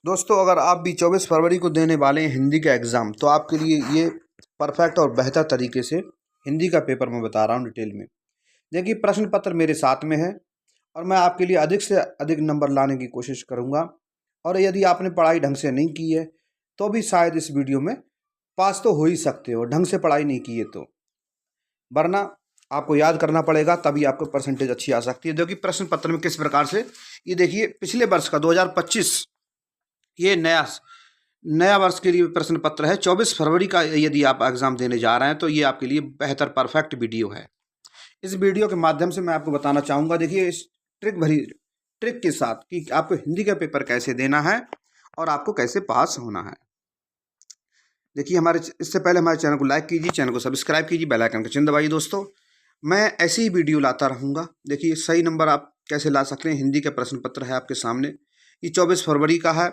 दोस्तों, अगर आप भी 24 फरवरी को देने वाले हैं हिंदी का एग्ज़ाम, तो आपके लिए ये परफेक्ट और बेहतर तरीके से हिंदी का पेपर मैं बता रहा हूँ डिटेल में। देखिए, प्रश्न पत्र मेरे साथ में है और मैं आपके लिए अधिक से अधिक नंबर लाने की कोशिश करूँगा। और यदि आपने पढ़ाई ढंग से नहीं की है, तो भी शायद इस वीडियो में पास तो हो ही सकते हो, ढंग से पढ़ाई नहीं की है तो। वरना आपको याद करना पड़ेगा, तभी आपको परसेंटेज अच्छी आ सकती है। देखिए, प्रश्न पत्र में किस प्रकार से, ये देखिए पिछले वर्ष का 2025, ये नया वर्ष के लिए प्रश्न पत्र है। 24 फरवरी का यदि आप एग्ज़ाम देने जा रहे हैं, तो ये आपके लिए बेहतर परफेक्ट वीडियो है। इस वीडियो के माध्यम से मैं आपको बताना चाहूँगा, देखिए इस ट्रिक के साथ कि आपको हिंदी का पेपर कैसे देना है और आपको कैसे पास होना है। देखिए, इससे पहले हमारे चैनल को लाइक कीजिए, चैनल को सब्सक्राइब कीजिए, बेल आइकन का चिन्ह दबाइए। दोस्तों, मैं ऐसी ही वीडियो लाता रहूँगा। देखिए, सही नंबर आप कैसे ला सकते हैं। हिंदी का प्रश्न पत्र है आपके सामने, ये 24 फरवरी का है।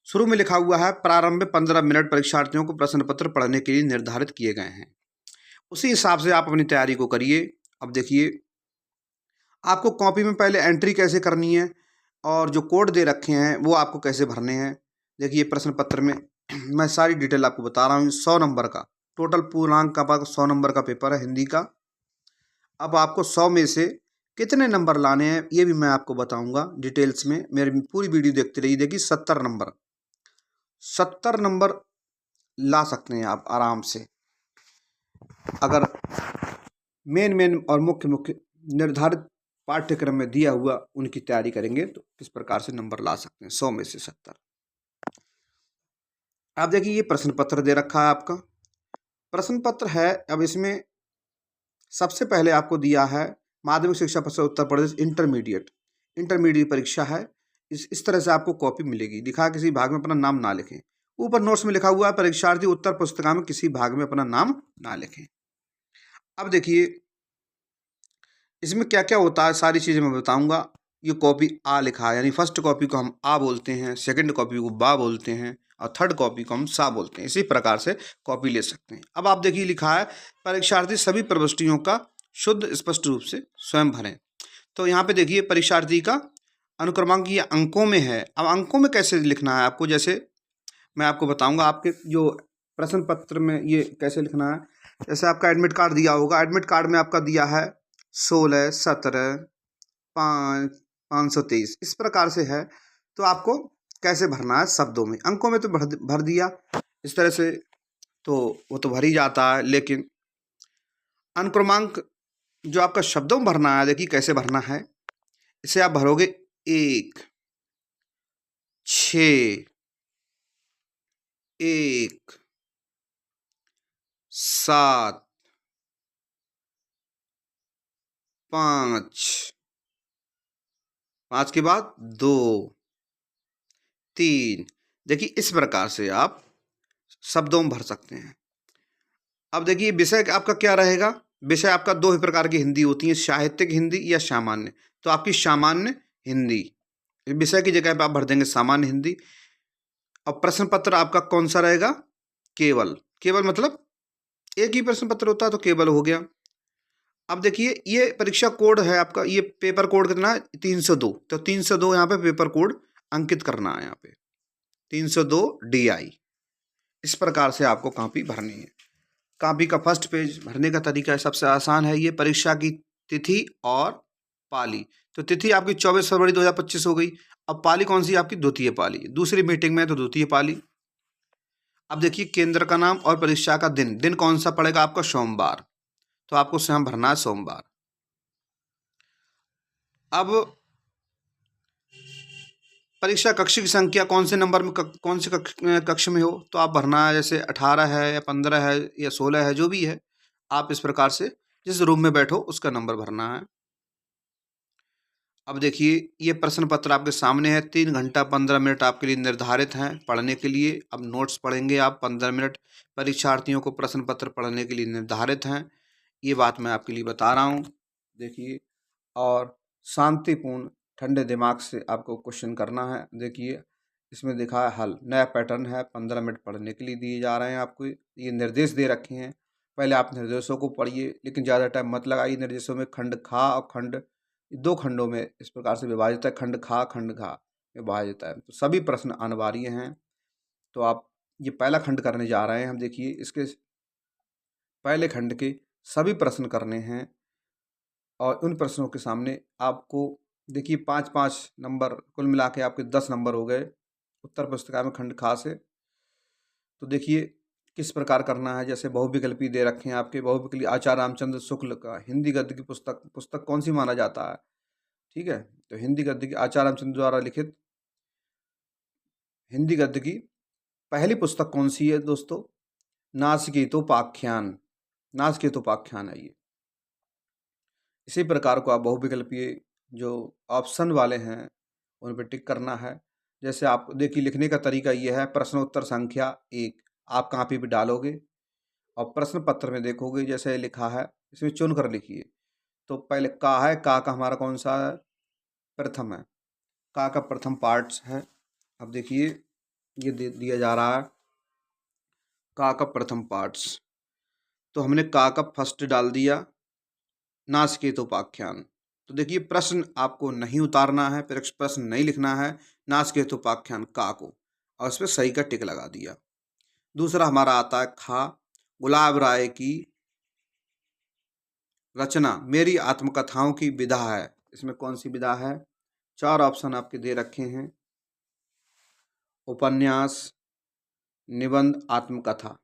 शुरू में लिखा हुआ है, प्रारंभ में 15 मिनट परीक्षार्थियों को प्रश्न पत्र पढ़ने के लिए निर्धारित किए गए हैं। उसी हिसाब से आप अपनी तैयारी को करिए। अब देखिए, आपको कॉपी में पहले एंट्री कैसे करनी है और जो कोड दे रखे हैं वो आपको कैसे भरने हैं। देखिए, प्रश्न पत्र में मैं सारी डिटेल आपको बता रहा हूँ। 100 नंबर का टोटल पूर्णांक का 100 नंबर का पेपर है हिंदी का। अब आपको 100 में से कितने नंबर लाने हैं ये भी मैं आपको बताऊंगा डिटेल्स में। मेरी पूरी वीडियो देखते रहिए। देखिए, 70 नंबर ला सकते हैं आप आराम से, अगर मेन और मुख्य निर्धारित पाठ्यक्रम में दिया हुआ उनकी तैयारी करेंगे तो किस प्रकार से नंबर ला सकते हैं 100 में से 70। आप देखिए, ये प्रश्न पत्र दे रखा है आपका। प्रश्न पत्र है, अब इसमें सबसे पहले आपको दिया है माध्यमिक शिक्षा परिषद उत्तर प्रदेश इंटरमीडिएट परीक्षा है। इस तरह से आपको कॉपी मिलेगी। दिखा, किसी भाग में अपना नाम ना लिखें। ऊपर नोट्स में लिखा हुआ है, परीक्षार्थी उत्तर पुस्तिका में किसी भाग में अपना नाम ना लिखें। अब देखिए, इसमें क्या क्या होता है सारी चीज़ें मैं बताऊंगा। ये कॉपी आ लिखा है, यानी फर्स्ट कॉपी को हम आ बोलते हैं, सेकंड कॉपी को बा बोलते हैं और थर्ड कॉपी को हम सा बोलते हैं। इसी प्रकार से कॉपी ले सकते हैं। अब आप देखिए, लिखा है परीक्षार्थी सभी प्रविष्टियों का शुद्ध स्पष्ट रूप से स्वयं भरें। तो यहाँ पे देखिए, परीक्षार्थी का अनुक्रमांक ये अंकों में है। अब अंकों में कैसे लिखना है आपको, जैसे मैं आपको बताऊंगा। आपके जो प्रश्न पत्र में ये कैसे लिखना है, जैसे आपका एडमिट कार्ड दिया होगा। एडमिट कार्ड में आपका दिया है 16, 17, 5, 523, इस प्रकार से है। तो आपको कैसे भरना है शब्दों में, अंकों में तो भर दिया इस तरह से, तो वो तो भर ही जाता है। लेकिन अनुक्रमांक जो आपका शब्दों में भरना है, देखिए कैसे भरना है। इसे आप भरोगे 1, 6, 1, 7, 5, 5 के बाद 2, 3। देखिए, इस प्रकार से आप शब्दों में भर सकते हैं। अब देखिए, विषय आपका क्या रहेगा। विषय आपका दो ही प्रकार की हिंदी होती है, साहित्यिक हिंदी या सामान्य। तो आपकी सामान्य हिंदी, विषय की जगह पे आप भर देंगे सामान्य हिंदी। अब प्रश्न पत्र आपका कौन सा रहेगा, केवल मतलब एक ही प्रश्न पत्र होता है तो केवल हो गया। अब देखिए, ये परीक्षा कोड है आपका, ये पेपर कोड कितना है 302। तो 302 यहाँ पे पेपर कोड अंकित करना है। यहाँ पे 302 DI। इस प्रकार से आपको कॉपी भरनी है। कॉपी का फर्स्ट पेज भरने का तरीका सबसे आसान है। ये परीक्षा की तिथि और पाली। तो तिथि आपकी 24 फरवरी 2025 हो गई। अब पाली कौन सी, आपकी द्वितीय पाली। दूसरी मीटिंग में तो द्वितीय पाली। अब देखिए, केंद्र का नाम और परीक्षा का दिन कौन सा पड़ेगा आपका, सोमवार। तो आपको स्वयं भरना है सोमवार। अब परीक्षा कक्ष की संख्या कौन से नंबर में कौन से कक्ष में हो, तो आप भरना है। जैसे 18 है या 15 है या 16 है, जो भी है आप इस प्रकार से जिस रूम में बैठो उसका नंबर भरना है। अब देखिए, ये प्रश्न पत्र आपके सामने है। 3 घंटा 15 मिनट आपके लिए निर्धारित हैं पढ़ने के लिए। अब नोट्स पढ़ेंगे आप 15 मिनट। परीक्षार्थियों को प्रश्न पत्र पढ़ने के लिए निर्धारित हैं, ये बात मैं आपके लिए बता रहा हूँ। देखिए, और शांतिपूर्ण ठंडे दिमाग से आपको क्वेश्चन करना है। देखिए, इसमें दिखा है हल, नया पैटर्न है। 15 मिनट पढ़ने के लिए दिए जा रहे हैं आपको, ये निर्देश दे रखे हैं। पहले आप निर्देशों को पढ़िए, लेकिन ज़्यादा टाइम मत लगाइए। निर्देशों में खंड खा और खंड, दो खंडों में इस प्रकार से विभाजित है, खंड खा खंड घा। विभाजित है। तो सभी प्रश्न अनिवार्य हैं। तो आप ये पहला खंड करने जा रहे हैं हम। देखिए इसके पहले खंड के सभी प्रश्न करने हैं और उन प्रश्नों के सामने आपको देखिए 5-5 नंबर कुल मिला के आपके 10 नंबर हो गए उत्तर पुस्तिका में खंड खा से। तो देखिए किस प्रकार करना है। जैसे बहुविकल्पी दे रखे हैं आपके, बहुविकल्पी आचार्य रामचंद्र शुक्ल का हिंदी गद्य की पुस्तक कौन सी माना जाता है। ठीक है, तो हिंदी गद्य की आचार्य रामचंद्र द्वारा लिखित हिंदी गद्य की पहली पुस्तक कौन सी है दोस्तों? नासिकेतोपाख्यान। नासिकेतोपाख्यान है ये। इसी प्रकार को आप बहुविकल्पीय जो ऑप्शन वाले हैं उन पर टिक करना है। जैसे आप देखिए लिखने का तरीका ये है, प्रश्नोत्तर संख्या 1 आप कापी पे डालोगे और प्रश्न पत्र में देखोगे जैसे लिखा है इसमें चुन कर लिखिए। तो पहले का है, का हमारा कौन सा है? प्रथम है। का प्रथम पार्ट्स है। अब देखिए ये दिया जा रहा है का प्रथम पार्ट्स। तो हमने का फर्स्ट डाल दिया नासिकेतोपाख्यान। तो देखिए प्रश्न आपको नहीं उतारना है, प्रश्न नहीं लिखना है, नासिकेतोपाख्यान का को, और उस पर सही का टिक लगा दिया। दूसरा हमारा आता है खा, गुलाब राय की रचना मेरी आत्मकथाओं की विधा है। इसमें कौन सी विधा है? 4 ऑप्शन आपके दे रखे हैं, उपन्यास, निबंध, आत्मकथा।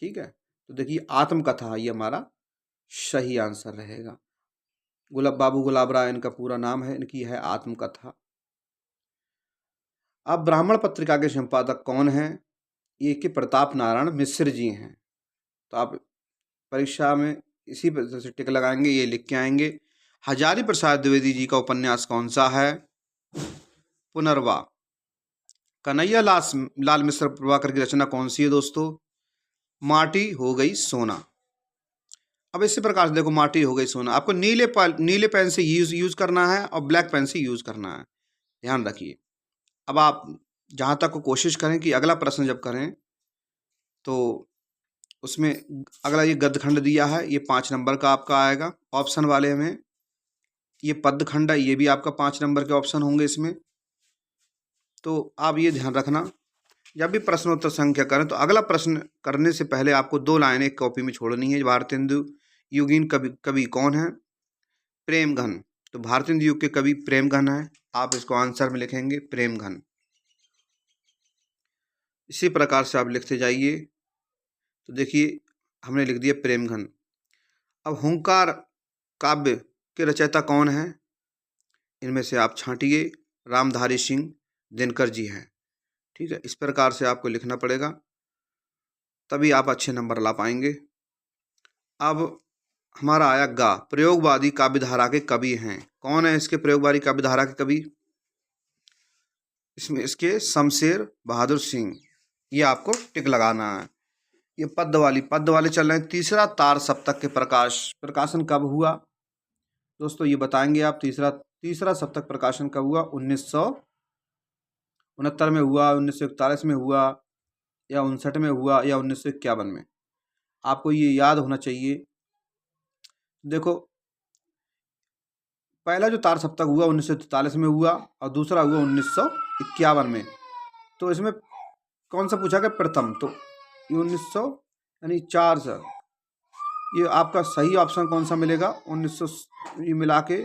ठीक है, तो देखिए आत्मकथा ये हमारा सही आंसर रहेगा। बाबू गुलाब राय इनका पूरा नाम है, इनकी है आत्मकथा। अब ब्राह्मण पत्रिका के संपादक कौन हैं? ये कि प्रताप नारायण मिश्र जी हैं। तो आप परीक्षा में इसी पर से टिक लगाएंगे, ये लिख के आएंगे। हजारी प्रसाद द्विवेदी जी का उपन्यास कौन सा है? पुनर्वा। कन्हैया लाल मिश्र प्रभाकर की रचना कौन सी है दोस्तों? माटी हो गई सोना। अब इसी प्रकार से देखो, माटी हो गई सोना। आपको नीले पेन से यूज करना है और ब्लैक पेन से यूज करना है, ध्यान रखिए। अब आप जहाँ तक कोशिश करें कि अगला प्रश्न जब करें तो उसमें अगला ये गद्यखंड दिया है, ये 5 नंबर का आपका आएगा ऑप्शन वाले में। ये पद्यखंड है, ये भी आपका 5 नंबर के ऑप्शन होंगे इसमें। तो आप ये ध्यान रखना, जब भी प्रश्नोत्तर संख्या करें तो अगला प्रश्न करने से पहले आपको 2 लाइनें एक कॉपी में छोड़नी है। भारतेंदु युगीन कवि कौन है? प्रेमघन। तो भारतेंदु युग के कवि प्रेमघन है। आप इसको आंसर में लिखेंगे प्रेमघन। इसी प्रकार से आप लिखते जाइए। तो देखिए हमने लिख दिया प्रेमघन। अब हुंकार काव्य के रचयिता कौन है? इनमें से आप छांटिए। रामधारी सिंह दिनकर जी हैं। ठीक है, इस प्रकार से आपको लिखना पड़ेगा, तभी आप अच्छे नंबर ला पाएंगे। अब हमारा आया गा, प्रयोगवादी काव्यधारा के कवि हैं। कौन है इसके प्रयोगवादी काव्यधारा के कवि? इसमें इसके शमशेर बहादुर सिंह। ये आपको टिक लगाना है। ये पद्य वाले चल रहे हैं। तीसरा तार सप्तक के प्रकाशन कब हुआ दोस्तों? ये बताएंगे आप। तीसरा सप्तक प्रकाशन कब हुआ? 1969 में हुआ, 1941 में हुआ, या 1959 में हुआ, या 1951 में? आपको ये याद होना चाहिए। देखो पहला जो तार सप्तक हुआ 1943 में हुआ और दूसरा हुआ 1951 में। तो इसमें कौन सा पूछा गया? प्रथम। तो ये 1900 यानी 4 से ये आपका सही ऑप्शन कौन सा मिलेगा? 1900 ये मिला के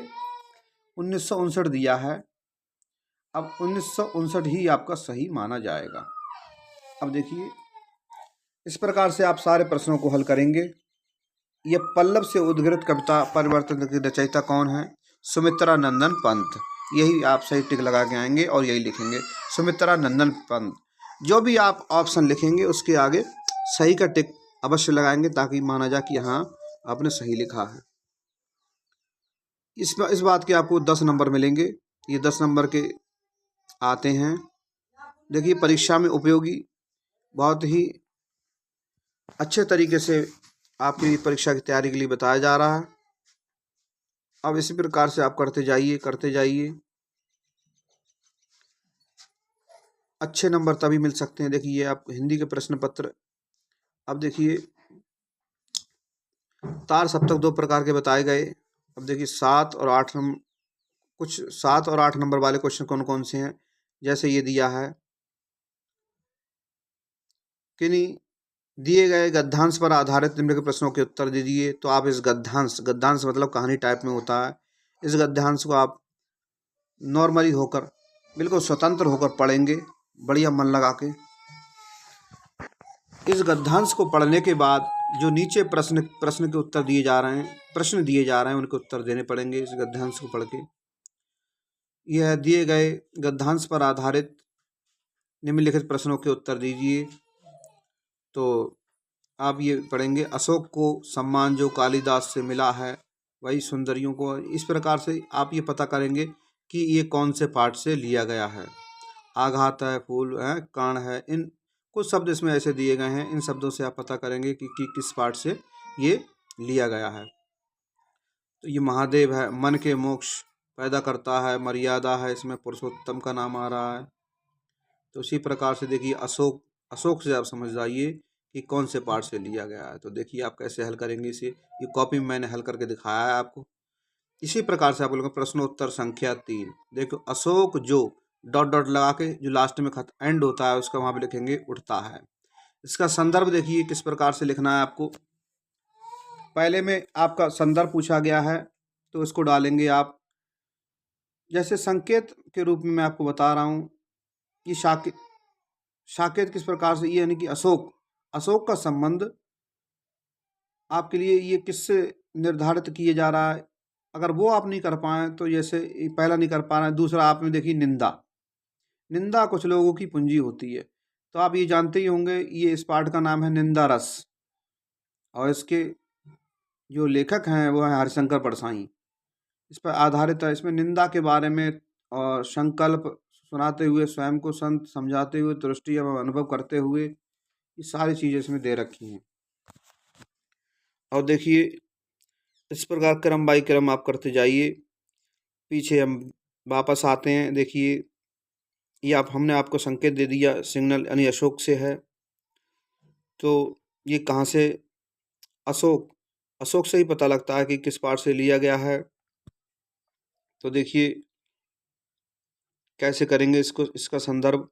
1959 दिया है। अब 1959 ही आपका सही माना जाएगा। अब देखिए इस प्रकार से आप सारे प्रश्नों को हल करेंगे। ये पल्लव से उद्गृत कविता परिवर्तन की रचयिता कौन है? सुमित्रा नंदन पंत। यही आप सही टिक लगा के आएंगे और यही लिखेंगे सुमित्रा नंदन पंत। जो भी आप ऑप्शन लिखेंगे उसके आगे सही का टिक अवश्य लगाएंगे ताकि माना जाए कि हाँ आपने सही लिखा है। इस बात के आपको 10 नंबर मिलेंगे। ये 10 नंबर के आते हैं। देखिए परीक्षा में उपयोगी, बहुत ही अच्छे तरीके से आपकी परीक्षा की तैयारी के लिए बताया जा रहा है। अब इसी प्रकार से आप करते जाइए। अच्छे नंबर तभी मिल सकते हैं। देखिए आप हिंदी के प्रश्न पत्र, अब देखिए तार सप्तक 2 प्रकार के बताए गए। अब देखिए 7 और 8 नंबर, कुछ 7 और 8 नंबर वाले क्वेश्चन कौन कौन से हैं? जैसे ये दिया है, किन्हीं दिए गए गद्यांश पर आधारित निम्नलिखित प्रश्नों के उत्तर दीजिए। तो आप इस गद्यांश मतलब कहानी टाइप में होता है, इस गद्यांश को आप नॉर्मली होकर, बिल्कुल स्वतंत्र होकर पढ़ेंगे, बढ़िया मन लगा के। इस गद्यांश को पढ़ने के बाद जो नीचे प्रश्न के उत्तर दिए जा रहे हैं, प्रश्न दिए जा रहे हैं, उनके उत्तर देने पड़ेंगे इस गद्यांश को पढ़ के। यह दिए गए गद्यांश पर आधारित निम्नलिखित प्रश्नों के उत्तर दीजिए। तो आप ये पढ़ेंगे, अशोक को सम्मान जो कालिदास से मिला है वही सुंदरियों को। इस प्रकार से आप ये पता करेंगे कि ये कौन से पाठ से लिया गया है। आघात है, फूल है, कर्ण है, इन कुछ शब्द इसमें ऐसे दिए गए हैं, इन शब्दों से आप पता करेंगे कि किस पाठ से ये लिया गया है। तो ये महादेव है, मन के मोक्ष पैदा करता है, मर्यादा है, इसमें पुरुषोत्तम का नाम आ रहा है। तो इसी प्रकार से देखिए अशोक से आप समझ जाइए कि कौन से पार्ट से लिया गया है। तो देखिए आप कैसे हल करेंगे इसे, ये कॉपी में मैंने हल करके दिखाया है आपको। इसी प्रकार से आप लोगों का प्रश्नोत्तर संख्या 3 देखो, अशोक जो डॉट डॉट लगा के जो लास्ट में खत एंड होता है उसका वहाँ पे लिखेंगे उठता है। इसका संदर्भ देखिए किस प्रकार से लिखना है आपको। पहले में आपका संदर्भ पूछा गया है तो इसको डालेंगे आप, जैसे संकेत के रूप में मैं आपको बता रहा हूँ कि साकेत किस प्रकार से, ये यानी कि अशोक का संबंध आपके लिए ये किससे निर्धारित किए जा रहा है। अगर वो आप नहीं कर पाए तो जैसे पहला नहीं कर पा रहे हैं, दूसरा आप में देखिए निंदा कुछ लोगों की पूंजी होती है। तो आप ये जानते ही होंगे, ये इस पाठ का नाम है निंदा रस, और इसके जो लेखक हैं वो है हरिशंकर परसाई। इस पर आधारित है। इसमें निंदा के बारे में और संकल्प सुनाते हुए, स्वयं को संत समझाते हुए, दृष्टि एवं अनुभव करते हुए, ये सारी चीज़ें इसमें दे रखी हैं। और देखिए इस प्रकार क्रम बाई क्रम आप करते जाइए। पीछे हम वापस आते हैं। देखिए ये हमने आपको संकेत दे दिया, सिग्नल यानी अशोक से है। तो ये कहाँ से, अशोक से ही पता लगता है कि किस पार्ट से लिया गया है। तो देखिए कैसे करेंगे इसको, इसका संदर्भ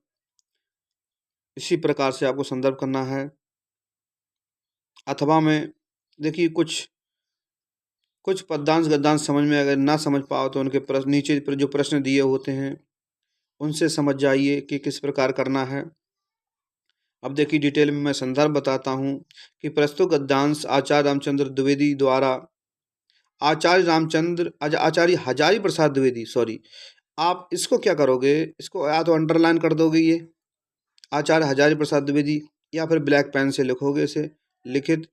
इसी प्रकार से आपको संदर्भ करना है। अथवा में देखिए कुछ पद्यांश गद्यांश समझ में अगर ना समझ पाओ तो उनके प्रश्न नीचे पर जो प्रश्न दिए होते हैं उनसे समझ जाइए कि किस प्रकार करना है। अब देखिए डिटेल में मैं संदर्भ बताता हूँ कि प्रस्तुत गद्यांश आचार्य रामचंद्र द्विवेदी द्वारा, आचार्य हजारी प्रसाद द्विवेदी, सॉरी, आप इसको क्या करोगे, इसको या तो अंडरलाइन कर दोगे ये आचार्य हजारी प्रसाद द्विवेदी, या फिर ब्लैक पेन से लिखोगे इसे, लिखित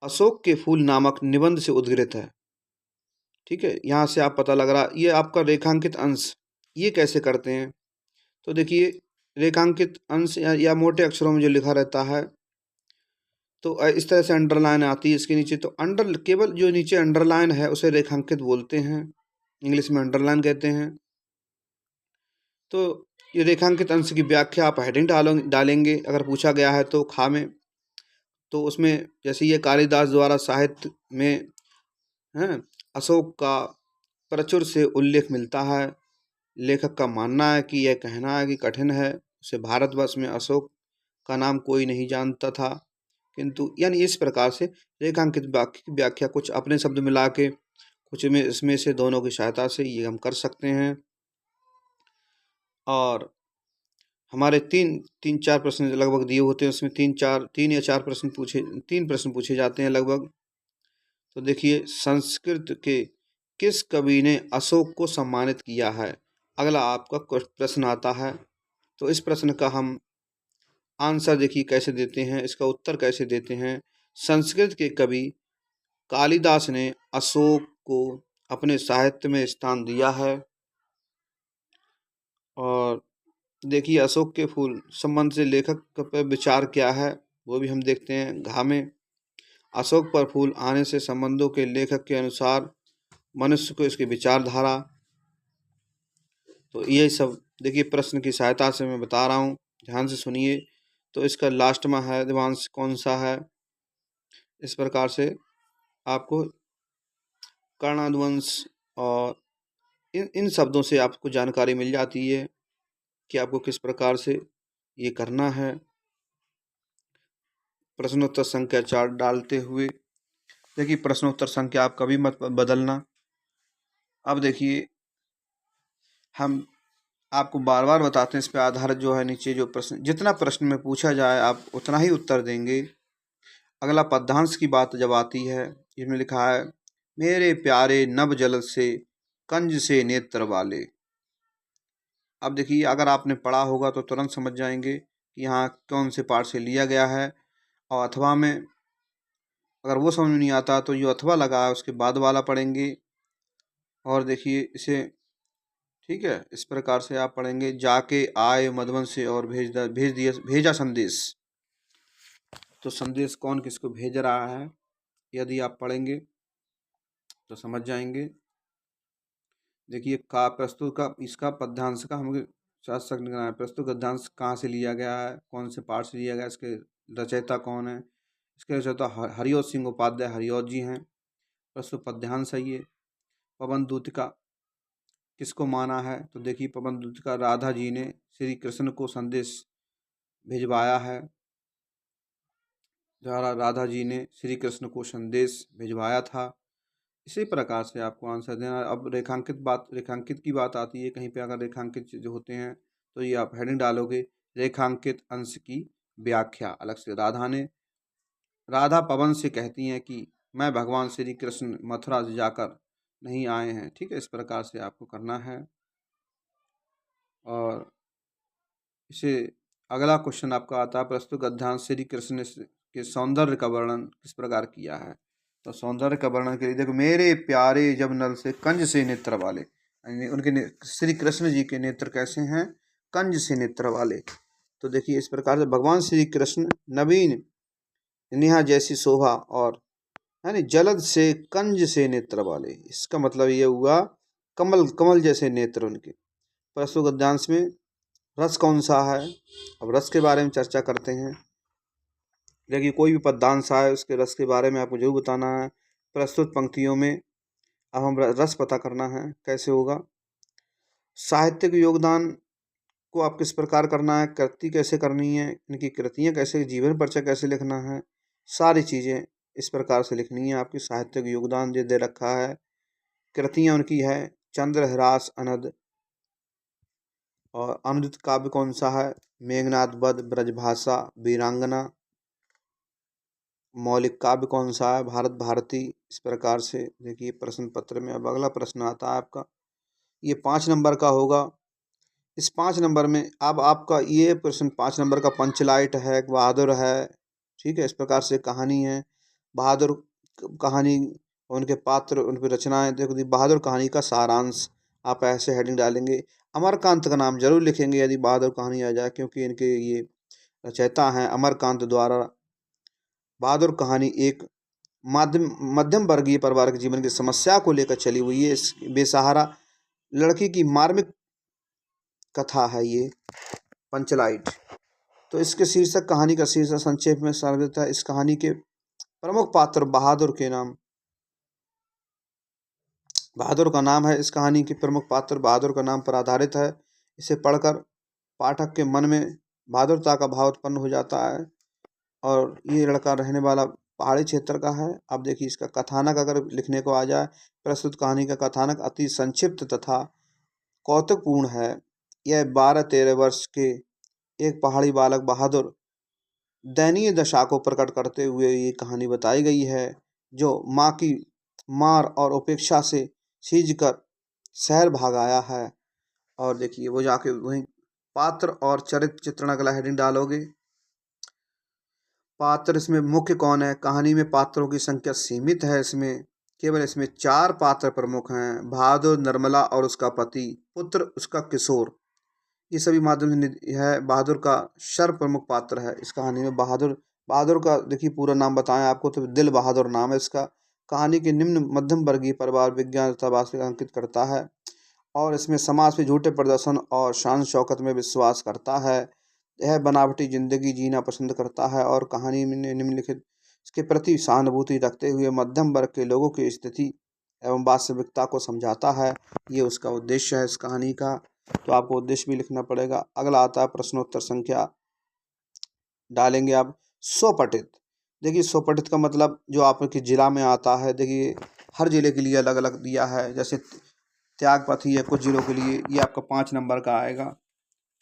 अशोक के फूल नामक निबंध से उद्धृत है। ठीक है, यहाँ से आप पता लग रहा, ये आपका रेखांकित अंश, ये कैसे करते हैं। तो देखिए रेखांकित अंश या मोटे अक्षरों में जो लिखा रहता है तो इस तरह से अंडरलाइन आती है इसके नीचे। तो केवल जो नीचे अंडरलाइन है उसे रेखांकित बोलते हैं, इंग्लिश में अंडरलाइन कहते हैं। तो ये रेखांकित अंश की व्याख्या आप हेडिंग डालेंगे अगर पूछा गया है तो खा में। तो उसमें जैसे ये कालिदास द्वारा साहित्य में हैं अशोक का प्रचुर से उल्लेख मिलता है। लेखक का मानना है कि यह कहना है कि कठिन है, उसे भारतवर्ष में अशोक का नाम कोई नहीं जानता था, किंतु यानी इस प्रकार से रेखांकित वाक्य की व्याख्या कुछ अपने शब्द मिला के कुछ में इसमें से दोनों की सहायता से ये हम कर सकते हैं। और हमारे तीन चार प्रश्न लगभग दिए होते हैं, उसमें तीन या चार प्रश्न तीन प्रश्न पूछे जाते हैं लगभग। तो देखिए संस्कृत के किस कवि ने अशोक को सम्मानित किया है, अगला आपका प्रश्न आता है। तो इस प्रश्न का हम आंसर देखिए कैसे देते हैं, इसका उत्तर कैसे देते हैं। संस्कृत के कवि कालिदास ने अशोक को अपने साहित्य में स्थान दिया है। और देखिए अशोक के फूल संबंध से लेखक पर विचार क्या है वो भी हम देखते हैं। घा में अशोक पर फूल आने से संबंधों के लेखक के अनुसार मनुष्य को इसकी विचारधारा। तो ये सब देखिए प्रश्न की सहायता से मैं बता रहा हूँ, ध्यान से सुनिए। तो इसका लास्ट में है दिवांश कौन सा है, इस प्रकार से आपको कर्णाध्वंश और इन शब्दों से आपको जानकारी मिल जाती है कि आपको किस प्रकार से ये करना है। प्रश्नोत्तर संख्या 4 डालते हुए देखिए, प्रश्नोत्तर संख्या आप कभी मत बदलना। अब देखिए, हम आपको बार बार बताते हैं, इस पे आधारित जो है नीचे जो प्रश्न, जितना प्रश्न में पूछा जाए आप उतना ही उत्तर देंगे। अगला पद्यांश की बात जब आती है, इसमें लिखा है, मेरे प्यारे नव जल से कंज से नेत्र वाले। अब देखिए, अगर आपने पढ़ा होगा तो तुरंत समझ जाएंगे कि यहाँ कौन से पाठ से लिया गया है। और अथवा में अगर वो समझ में नहीं आता तो जो अथवा लगा है उसके बाद वाला पढ़ेंगे। और देखिए इसे, ठीक है, इस प्रकार से आप पढ़ेंगे, जाके आए मधुबन से और भेजा संदेश। तो संदेश कौन किसको भेज रहा है, यदि आप पढ़ेंगे तो समझ जाएंगे। देखिए, का प्रस्तुत का इसका पद्यांश का हमें साथ साथ निकालना है। प्रस्तुत गद्यांश कहाँ से लिया गया है, कौन से पाठ से लिया गया है, इसके रचयिता कौन है। इसके रचयिता हरिओ सिंह उपाध्याय हरिओ जी हैं। प्रस्तुत पद्यांश है ये। पवन दूतिका किसको माना है, तो देखिए, पवन दूतिका राधा जी ने श्री कृष्ण को संदेश भिजवाया है। राधा जी ने श्री कृष्ण को संदेश भिजवाया था। इसी प्रकार से आपको आंसर देना है। अब रेखांकित की बात आती है। कहीं पे अगर रेखांकित जो होते हैं तो ये आप हेडिंग डालोगे, रेखांकित अंश की व्याख्या अलग से। राधा पवन से कहती हैं कि मैं भगवान श्री कृष्ण मथुरा से जाकर नहीं आए हैं। ठीक है, इस प्रकार से आपको करना है। और इसे अगला क्वेश्चन आपका आता है, प्रस्तुत गद्यांश श्री कृष्ण के सौंदर्य का वर्णन किस प्रकार किया है। तो सौंदर्य का वर्णन के लिए देखो, मेरे प्यारे जब नल से कंज से नेत्र वाले, यानी उनके श्री कृष्ण जी के नेत्र कैसे हैं, कंज से नेत्र वाले। तो देखिए, इस प्रकार से भगवान श्री कृष्ण नवीन नेहा जैसी शोभा और यानी जलद से कंज से नेत्र वाले, इसका मतलब ये हुआ कमल कमल जैसे नेत्र उनके। प्रस्तुत गद्यांश में रस कौन सा है, अब रस के बारे में चर्चा करते हैं। देखिए, कोई भी पद्यांश आए उसके रस के बारे में आपको जरूर बताना है। प्रस्तुत पंक्तियों में अब हम रस पता करना है, कैसे होगा। साहित्यिक योगदान को आप किस प्रकार करना है, कृति कैसे करनी है, इनकी कृतियाँ कैसे, जीवन परिचय कैसे लिखना है, सारी चीज़ें इस प्रकार से लिखनी है। आपकी साहित्यिक योगदान जो दे रखा है, कृतियाँ उनकी है चंद्रहास अनद। और अनुदित काव्य कौन सा है, मेघनाद वध, ब्रजभाषा, वीरांगना। मौलिक काव्य कौन सा है, भारत भारती। इस प्रकार से देखिए प्रश्न पत्र में। अब अगला प्रश्न आता है आपका, ये 5 नंबर का होगा। इस 5 नंबर में अब आपका ये प्रश्न 5 नंबर का पंचलाइट है, बहादुर है। ठीक है, इस प्रकार से कहानी है बहादुर कहानी, उनके पात्र, उन पर रचनाएं। देखो, बहादुर कहानी का सारांश आप ऐसे हेडिंग डालेंगे। अमरकांत का नाम जरूर लिखेंगे यदि बहादुर कहानी आ जाए, क्योंकि इनके ये रचयिता हैं अमरकांत द्वारा। बहादुर कहानी एक मध्यम वर्गीय परिवार के जीवन की समस्या को लेकर चली हुई है। इस बेसहारा लड़की की मार्मिक कथा है ये पंचलाइट। तो इसके शीर्षक, कहानी का शीर्षक संक्षेप में संक्षिप्त है। इस कहानी के प्रमुख पात्र बहादुर का नाम है। इस कहानी के प्रमुख पात्र बहादुर का नाम पर आधारित है। इसे पढ़कर पाठक के मन में बहादुरता का भाव उत्पन्न हो जाता है। और ये लड़का रहने वाला पहाड़ी क्षेत्र का है। अब देखिए, इसका कथानक अगर लिखने को आ जाए, प्रस्तुत कहानी का कथानक अति संक्षिप्त तथा कौतुकपूर्ण है। यह 12-13 वर्ष के एक पहाड़ी बालक बहादुर दयनीय दशा को प्रकट करते हुए ये कहानी बताई गई है, जो माँ की मार और उपेक्षा से सींच कर शहर भाग आया है। और देखिए, वो जाके वहीं पात्र और चरित्र चित्रण, अगला हेडिंग डालोगे। पात्र इसमें मुख्य कौन है, कहानी में पात्रों की संख्या सीमित है। इसमें केवल 4 पात्र प्रमुख हैं, बहादुर, निर्मला और उसका पति, पुत्र उसका किशोर। ये सभी माध्यम से है। बहादुर का सर्व प्रमुख पात्र है इस कहानी में। बहादुर का देखिए पूरा नाम बताएं आपको तो दिल बहादुर नाम है इसका। कहानी के निम्न मध्यम वर्गीय परिवार विज्ञान तथा वास्तविक अंकित करता है। और इसमें समाज में झूठे प्रदर्शन और शान शौकत में विश्वास करता है। यह बनावटी जिंदगी जीना पसंद करता है और कहानी में निम्नलिखित इसके प्रति सहानुभूति रखते हुए मध्यम वर्ग के लोगों की स्थिति एवं वास्तविकता को समझाता है। ये उसका उद्देश्य है इस कहानी का। तो आपको उद्देश्य भी लिखना पड़ेगा। अगला आता है प्रश्नोत्तर संख्या, डालेंगे आप स्वपठित। देखिए स्वपठित का मतलब जो आपके जिला में आता है, देखिए हर जिले के लिए अलग अलग दिया है। जैसे त्यागपथी है कुछ जिलों के लिए, ये आपका 5 नंबर का आएगा।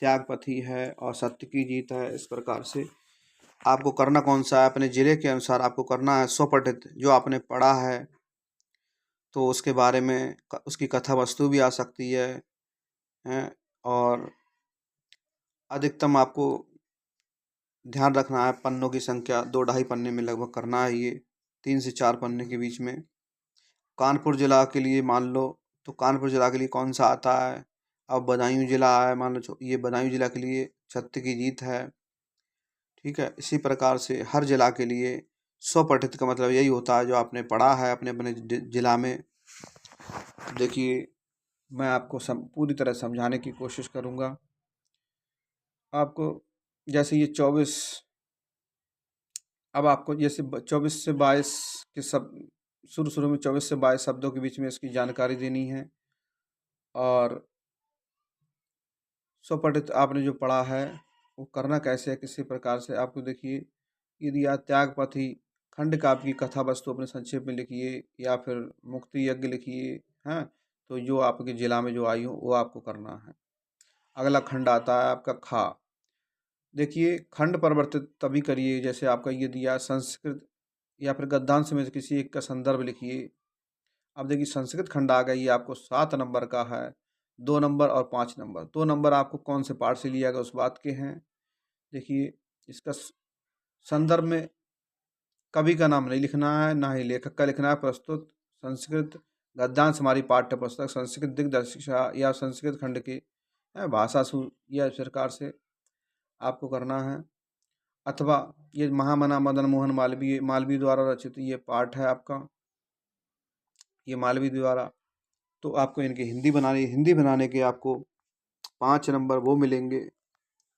त्यागपथी है और सत्य की जीत है। इस प्रकार से आपको करना कौन सा है, अपने जिले के अनुसार आपको करना है स्वपठित। जो आपने पढ़ा है तो उसके बारे में उसकी कथा वस्तु भी आ सकती है। और अधिकतम आपको ध्यान रखना है पन्नों की संख्या 2-2.5 पन्ने में लगभग करना है ये, 3 से 4 पन्ने के बीच में। कानपुर जिला के लिए मान लो तो कानपुर जिला के लिए कौन सा आता है। अब बदायूं जिला है, मान लो ये बदायूं जिला के लिए सत्य की जीत है। ठीक है, इसी प्रकार से हर जिला के लिए स्वपठित का मतलब यही होता है जो आपने पढ़ा है अपने अपने जिला में। देखिए मैं आपको पूरी तरह समझाने की कोशिश करूँगा आपको। जैसे ये 24, अब आपको जैसे 24 से 22 के सब शुरू में 24 से 22 शब्दों के बीच में इसकी जानकारी देनी है। और स्वपठित आपने जो पढ़ा है वो करना कैसे है, किसी प्रकार से आपको देखिए ये दिया। त्यागपथी खंड का आपकी कथा वस्तु अपने संक्षेप में लिखिए या फिर मुक्ति यज्ञ लिखिए। हैं तो जो आपके जिला में जो आई हो वो आपको करना है। अगला खंड आता है आपका खा। देखिए खंड परिवर्तित तभी करिए जैसे आपका ये दिया संस्कृत या फिर गद्यांश में से किसी एक का संदर्भ लिखिए। अब देखिए संस्कृत खंड आ गई, ये आपको 7 नंबर का है। 2 नंबर और 5 नंबर, 2 नंबर आपको कौन से पाठ से लिया गया उस बात के हैं। देखिए इसका संदर्भ में कवि का नाम नहीं लिखना है, ना ही लेखक का लिखना है। प्रस्तुत संस्कृत गद्यांश हमारी पाठ्य पुस्तक संस्कृत दिग्दर्शिका या संस्कृत खंड की भाषा या इस प्रकार से आपको करना है। अथवा ये महामना मदन मोहन मालवीय द्वारा रचित ये पाठ है आपका, ये मालवीय द्वारा। तो आपको इनकी हिंदी बनाने के आपको 5 नंबर वो मिलेंगे।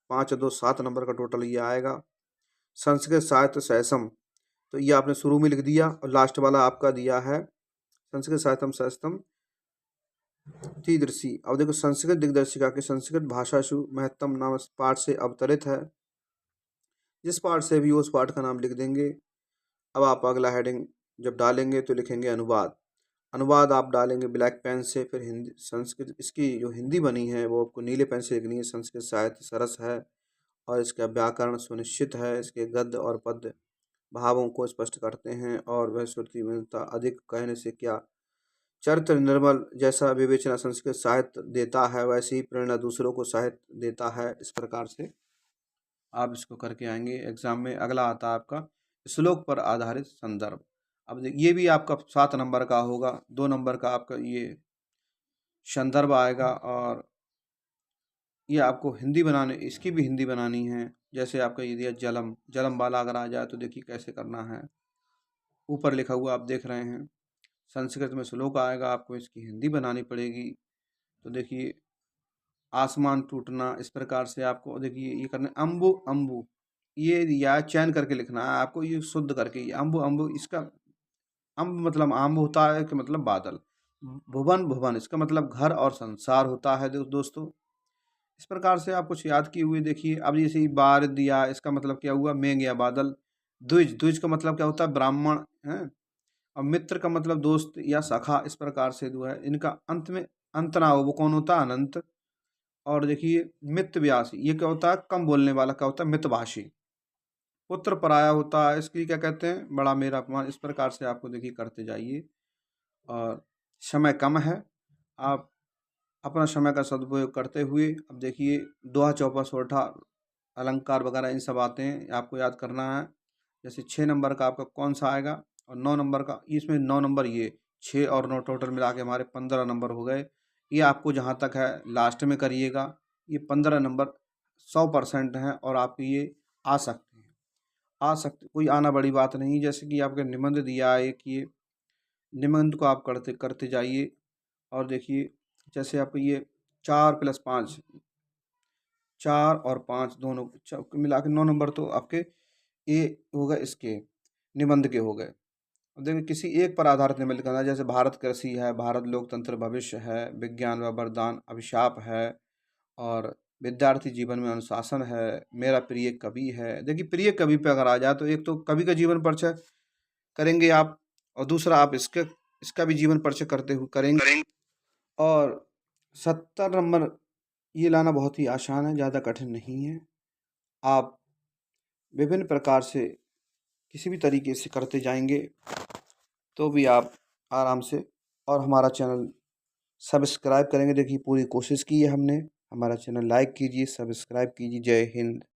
5 और 2 7 नंबर का टोटल ये आएगा। संस्कृत साहित्य सहसम, तो ये आपने शुरू में लिख दिया और लास्ट वाला आपका दिया है संस्कृत साहित्यम सहस्तम तीदृशी। अब देखो संस्कृत दिग्दर्शिका के संस्कृत भाषासु महत्तम नाम पाठ से अवतरित है। जिस पाठ से भी उस पाठ का नाम लिख देंगे। अब आप अगला हेडिंग जब डालेंगे तो लिखेंगे अनुवाद। अनुवाद आप डालेंगे ब्लैक पेन से, फिर हिंदी संस्कृत इसकी जो हिंदी बनी है वो आपको नीले पेन से लिखनी है। संस्कृत साहित्य सरस है और इसका व्याकरण सुनिश्चित है। इसके गद्य और पद्य भावों को स्पष्ट करते हैं और वह श्रुति मिलता अधिक कहने से क्या। चरित्र निर्मल, जैसा विवेचना संस्कृत साहित्य देता है वैसी ही प्रेरणा दूसरों को साहित्य देता है। इस प्रकार से आप इसको करके आएंगे एग्जाम में। अगला आता है आपका श्लोक पर आधारित संदर्भ। अब ये भी आपका 7 नंबर का होगा। 2 नंबर का आपका ये संदर्भ आएगा और ये आपको हिंदी बनाने, इसकी भी हिंदी बनानी है। जैसे आपका ये दिया जलम, जलम वाला अगर आ जाए तो देखिए कैसे करना है। ऊपर लिखा हुआ आप देख रहे हैं, संस्कृत में श्लोक आएगा, आपको इसकी हिंदी बनानी पड़ेगी। तो देखिए आसमान टूटना, इस प्रकार से आपको देखिए ये करना। अम्बु अम्बु ये या चयन करके लिखना है आपको, ये शुद्ध करके। ये अम्बु अम्बु, इसका अम्ब मतलब आम्ब होता है कि मतलब बादल। भुवन भुवन इसका मतलब घर और संसार होता है दोस्तों। इस प्रकार से आप कुछ याद किए हुए देखिए। अब जैसे बार दिया, इसका मतलब क्या हुआ, मेघ या बादल। द्विज, द्विज का मतलब क्या होता है, ब्राह्मण है। और मित्र का मतलब दोस्त या सखा। इस प्रकार से जो है इनका अंत में अंत ना हो वो कौन होता है, अनंत। और देखिए मितव्यासी, ये क्या होता है, कम बोलने वाला क्या होता है, मितभाषी। पुत्र पराया होता है, इसकी क्या कहते हैं, बड़ा मेरा अपमान। इस प्रकार से आपको देखिए करते जाइए। और समय कम है, आप अपना समय का सदुपयोग करते हुए अब देखिए दोहा चौपा सोठा अलंकार वगैरह इन सब आते हैं, आपको याद करना है। जैसे 6 नंबर का आपका कौन सा आएगा और 9 नंबर का, इसमें 9 नंबर, ये 6 और 9 टोटल मिला के हमारे 15 नंबर हो गए। ये आपको जहाँ तक है लास्ट में करिएगा। ये 15 नंबर 100% हैं और आपके ये आ सकते हैं, कोई आना बड़ी बात नहीं। जैसे कि आपके निबंध दिया है कि ये निबंध को आप करते करते जाइए। और देखिए जैसे आपको ये 4 + 5, 4 और 5 दोनों मिला के 9 नंबर तो आपके ये हो गए, इसके निबंध के हो गए। अब देखिए किसी एक पर आधारित नहीं मिलकर ना, जैसे भारत कृषि है, भारत लोकतंत्र भविष्य है, विज्ञान व वरदान अभिशाप है, और विद्यार्थी जीवन में अनुशासन है, मेरा प्रिय कवि है। देखिए प्रिय कवि पे अगर आ जाए तो एक तो कवि का जीवन परिचय करेंगे आप, और दूसरा आप इसका भी जीवन परिचय करते हुए करेंगे। और 70 नंबर ये लाना बहुत ही आसान है, ज़्यादा कठिन नहीं है। आप विभिन्न प्रकार से किसी भी तरीके से करते जाएंगे तो भी आप आराम से, और हमारा चैनल सब्सक्राइब करेंगे। देखिए पूरी कोशिश की है हमने। हमारा चैनल लाइक कीजिए, सब्सक्राइब कीजिए। जय हिंद।